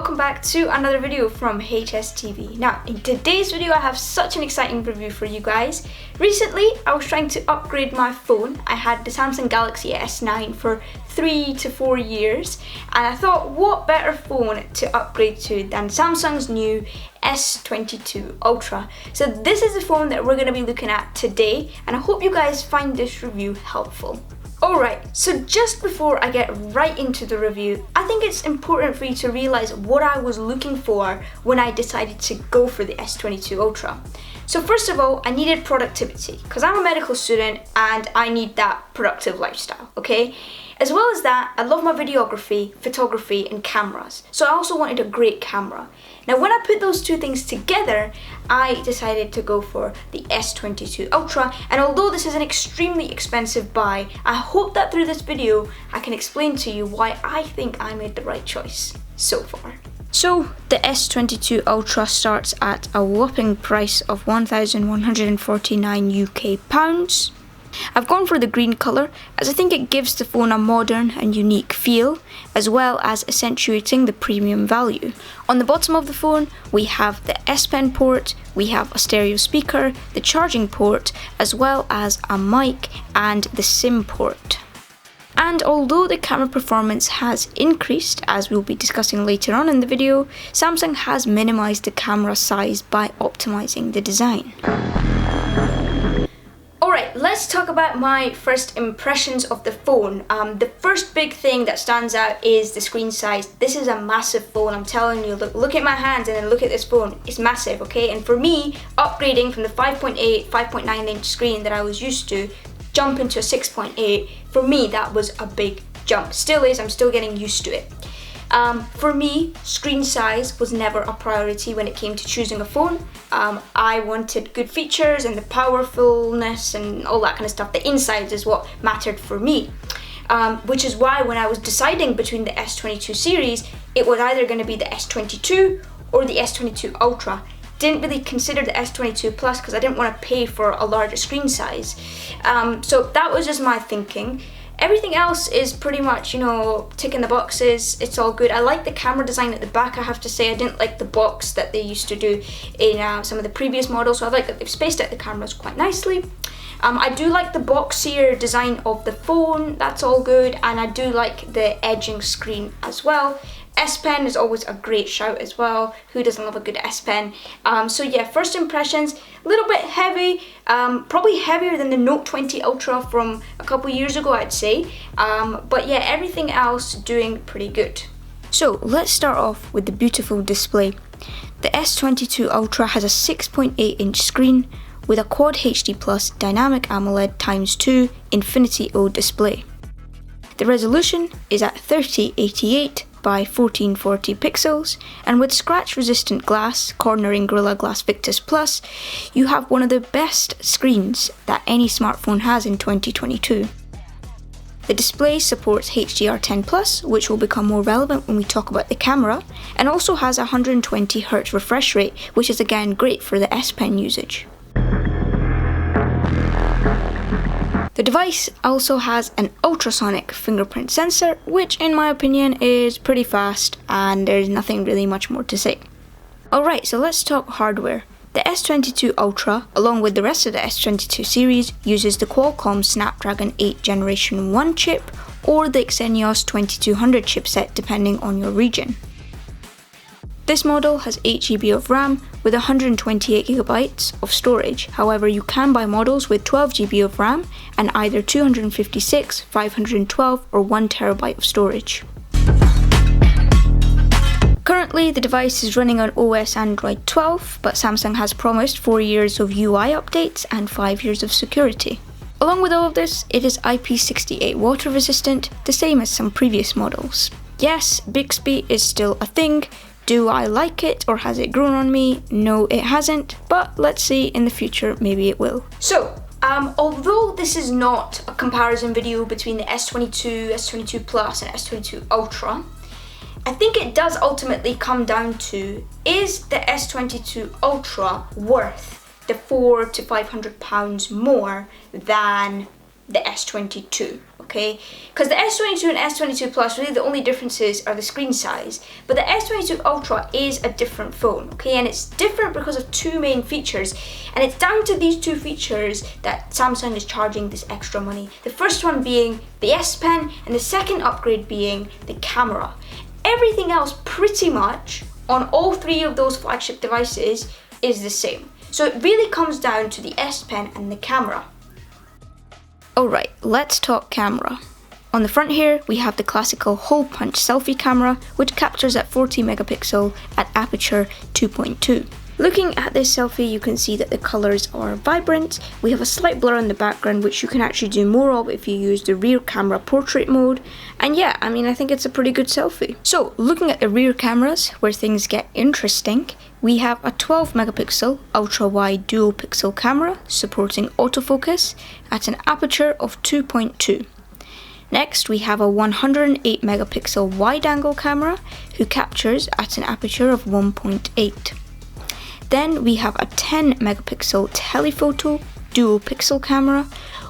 welcome back to another video from HSTV. Now, in today's video I have such an exciting review for you guys. Recently, I was trying to upgrade my phone. I had the Samsung Galaxy S9 for 3 to 4 years, and I thought what better phone to upgrade to than Samsung's new S22 ULTRA. So this is the phone that we're going to be looking at today, and I hope you guys find this review helpful. Alright, so just before I get right into the review, I think it's important for you to realise what I was looking for when I decided to go for the S22 ULTRA. So first of all, I needed productivity, because I'm a medical student and I need that productive lifestyle, okay? As well as that, I love my videography, photography and cameras, so I also wanted a great camera. Now when I put those two things together, I decided to go for the S22 ULTRA, and although this is an extremely expensive buy, I hope that through this video I can explain to you why I think I made the right choice so far. So the S22 ULTRA starts at a whopping price of £1,149 UK. I've gone for the green colour as I think it gives the phone a modern and unique feel, as well as accentuating the premium value. On the bottom of the phone we have the S Pen port, we have a stereo speaker, the charging port, as well as a mic and the SIM port. And although the camera performance has increased, as we'll be discussing later on in the video, Samsung has minimised the camera size by optimising the design. Alright, let's talk about my first impressions of the phone. The first big thing that stands out is the screen size. This is a massive phone, I'm telling you. Look at my hands and then look at this phone. It's massive, okay? And for me, upgrading from the 5.8, 5.9 inch screen that I was used to, jump into a 6.8, for me that was a big jump. Still is, I'm still getting used to it. For me, screen size was never a priority when it came to choosing a phone. I wanted good features and the powerfulness and all that kind of stuff. The insides is what mattered for me. Which is why when I was deciding between the S22 series, it was either going to be the S22 or the S22 ULTRA. Didn't really consider the S22 Plus because I didn't want to pay for a larger screen size. So that was just my thinking. Everything else is pretty much, ticking the boxes. It's all good. I like the camera design at the back, I have to say. I didn't like the box that they used to do in some of the previous models, so I like that they've spaced out the cameras quite nicely. I do like the boxier design of the phone, that's all good, and I do like the edging screen as well. S Pen is always a great shout as well. Who doesn't love a good S Pen? So yeah, first impressions, a little bit heavy, probably heavier than the Note 20 Ultra from a couple years ago, I'd say. But yeah, everything else doing pretty good. So let's start off with the beautiful display. The S22 ULTRA has a 6.8 inch screen with a Quad HD Plus Dynamic AMOLED x2 Infinity O display. The resolution is at 3088 by 1440 pixels, and with scratch-resistant glass cornering Gorilla Glass Victus Plus, you have one of the best screens that any smartphone has in 2022. The display supports HDR10+, which will become more relevant when we talk about the camera, and also has a 120Hz refresh rate, which is again great for the S Pen usage. The device also has an ultrasonic fingerprint sensor, which in my opinion is pretty fast, and there's nothing really much more to say. Alright, so let's talk hardware. The S22 ULTRA, along with the rest of the S22 series, uses the Qualcomm Snapdragon 8 Generation 1 chip or the Exynos 2200 chipset depending on your region. This model has 8GB of RAM with 128GB of storage. However, you can buy models with 12GB of RAM and either 256, 512 or 1TB of storage. Currently, the device is running on OS Android 12, but Samsung has promised 4 years of UI updates and 5 years of security. Along with all of this, it is IP68 water resistant, the same as some previous models. Yes, Bixby is still a thing. Do I like it or has it grown on me? No, it hasn't, but let's see in the future, maybe it will. So, although this is not a comparison video between the S22, S22 Plus and S22 ULTRA, I think it does ultimately come down to, is the S22 ULTRA worth the £400 to £500 more than the S22, okay? Because the S22 and S22 Plus, really the only differences are the screen size, but the S22 Ultra is a different phone, okay? And it's different because of two main features, and it's down to these two features that Samsung is charging this extra money. The first one being the S Pen, and the second upgrade being the camera. Everything else pretty much on all three of those flagship devices is the same. So it really comes down to the S Pen and the camera. Alright, let's talk camera. On the front here, we have the classical hole punch selfie camera, which captures at 40 megapixel at aperture 2.2. Looking at this selfie, you can see that the colours are vibrant. We have a slight blur on the background, which you can actually do more of if you use the rear camera portrait mode. And yeah, I mean, I think it's a pretty good selfie. So, looking at the rear cameras, where things get interesting, we have a 12 megapixel ultra wide dual pixel camera supporting autofocus at an aperture of 2.2. Next, we have a 108 megapixel wide angle camera who captures at an aperture of 1.8. Then we have a 10 megapixel telephoto dual pixel camera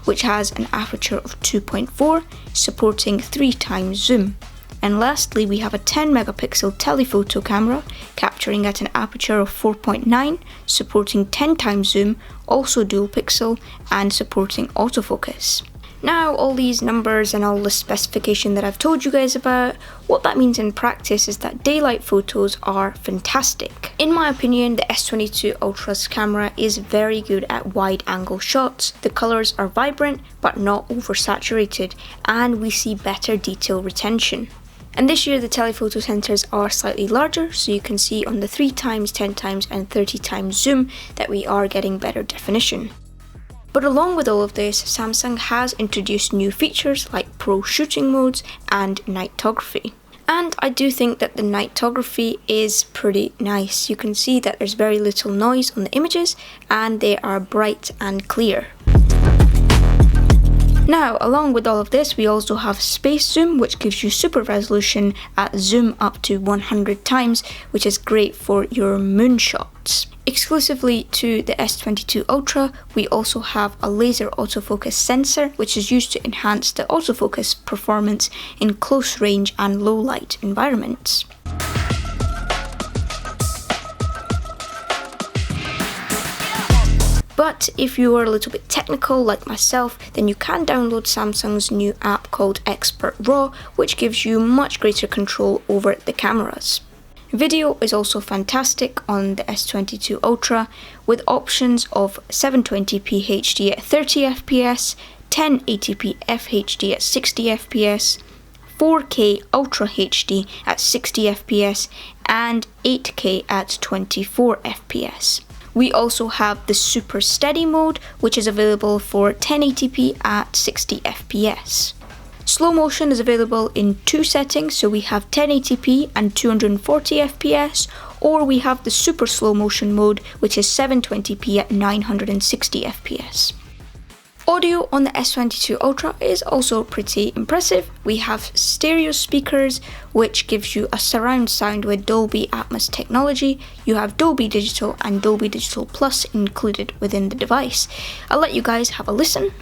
which has an aperture of 2.4 supporting 3x zoom. And lastly, we have a 10 megapixel telephoto camera capturing at an aperture of 4.9 supporting 10x zoom, also dual pixel and supporting autofocus. Now, all these numbers and all the specification that I've told you guys about, what that means in practice is that daylight photos are fantastic. In my opinion, the S22 Ultra's camera is very good at wide angle shots. The colours are vibrant but not oversaturated, and we see better detail retention. And this year the telephoto sensors are slightly larger, so you can see on the 3x, 10x and 30x zoom that we are getting better definition. But along with all of this, Samsung has introduced new features like pro shooting modes and nightography. And I do think that the nightography is pretty nice. You can see that there's very little noise on the images and they are bright and clear. Now, along with all of this, we also have space zoom, which gives you super resolution at zoom up to 100 times, which is great for your moonshots. Exclusively to the S22 Ultra, we also have a laser autofocus sensor, which is used to enhance the autofocus performance in close range and low light environments. But if you are a little bit technical like myself, then you can download Samsung's new app called Expert RAW, which gives you much greater control over the cameras. Video is also fantastic on the S22 Ultra, with options of 720p HD at 30 fps, 1080p FHD at 60 fps, 4K Ultra HD at 60 fps, and 8K at 24 fps. We also have the Super Steady mode, which is available for 1080p at 60 fps. Slow motion is available in two settings, so we have 1080p and 240 fps, or we have the super slow motion mode, which is 720p at 960 fps. Audio on the S22 Ultra is also pretty impressive. We have stereo speakers, which gives you a surround sound with Dolby Atmos technology. You have Dolby Digital and Dolby Digital Plus included within the device. I'll let you guys have a listen.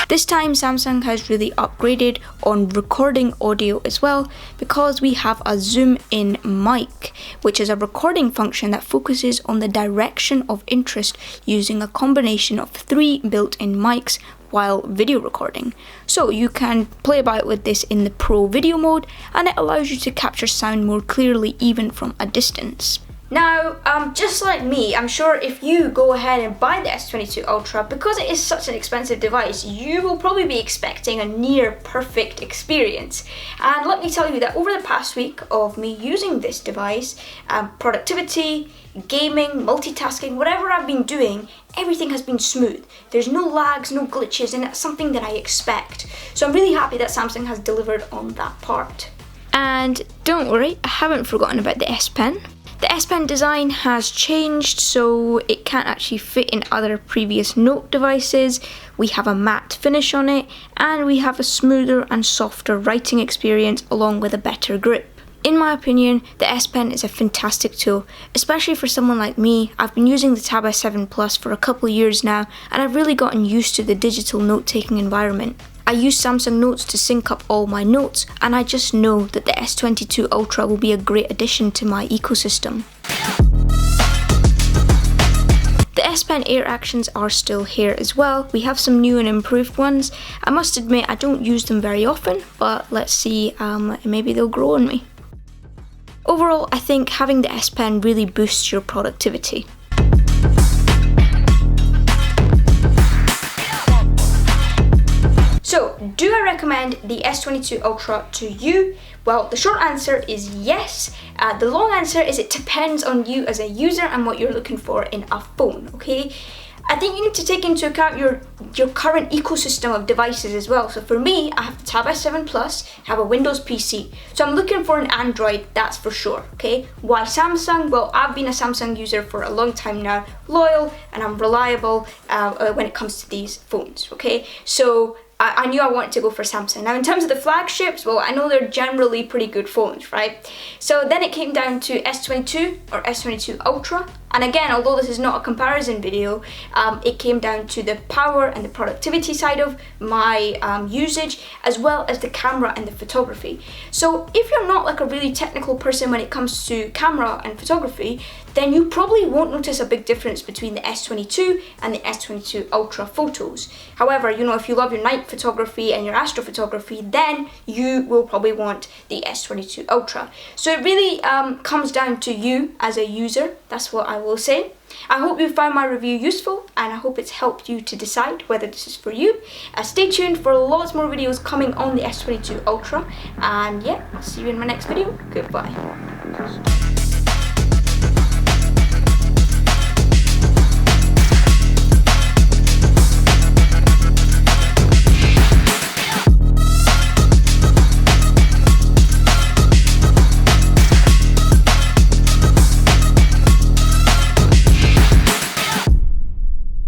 This time Samsung has really upgraded on recording audio as well, because we have a zoom in mic, which is a recording function that focuses on the direction of interest using a combination of 3 built-in mics while video recording. So you can play about with this in the Pro video mode, and it allows you to capture sound more clearly even from a distance. Now, just like me, I'm sure if you go ahead and buy the S22 Ultra, because it is such an expensive device, you will probably be expecting a near perfect experience. And let me tell you that over the past week of me using this device, productivity, gaming, multitasking, whatever I've been doing, everything has been smooth. There's no lags, no glitches, and that's something that I expect. So I'm really happy that Samsung has delivered on that part. And don't worry, I haven't forgotten about the S Pen. The S Pen design has changed, so it can't actually fit in other previous Note devices. We have a matte finish on it, and we have a smoother and softer writing experience along with a better grip. In my opinion, the S Pen is a fantastic tool, especially for someone like me. I've been using the Tab S7 Plus for a couple of years now, and I've really gotten used to the digital note-taking environment. I use Samsung Notes to sync up all my notes, and I just know that the S22 ULTRA will be a great addition to my ecosystem. The S Pen Air actions are still here as well. We have some new and improved ones. I must admit I don't use them very often, but let's see, maybe they'll grow on me. Overall, I think having the S Pen really boosts your productivity. So, do I recommend the S22 ULTRA to you? Well, the short answer is yes. The long answer is it depends on you as a user and what you're looking for in a phone, okay? I think you need to take into account your current ecosystem of devices as well. So for me, I have the Tab S7 Plus, have a Windows PC. So I'm looking for an Android, that's for sure, okay? Why Samsung? Well, I've been a Samsung user for a long time now, loyal, and I'm reliable when it comes to these phones, okay? So I knew I wanted to go for Samsung. Now in terms of the flagships, well, I know they're generally pretty good phones, right? So then it came down to S22 or S22 ULTRA. And again, although this is not a comparison video, it came down to the power and the productivity side of my usage, as well as the camera and the photography. So if you're not like a really technical person when it comes to camera and photography, then you probably won't notice a big difference between the S22 and the S22 ULTRA photos. However, you know, if you love your night photography and your astrophotography, then you will probably want the S22 ULTRA. So it really comes down to you as a user. That's what I will say. I hope you found my review useful, and I hope it's helped you to decide whether this is for you. Stay tuned for lots more videos coming on the S22 ULTRA, and yeah, I'll see you in my next video. Goodbye.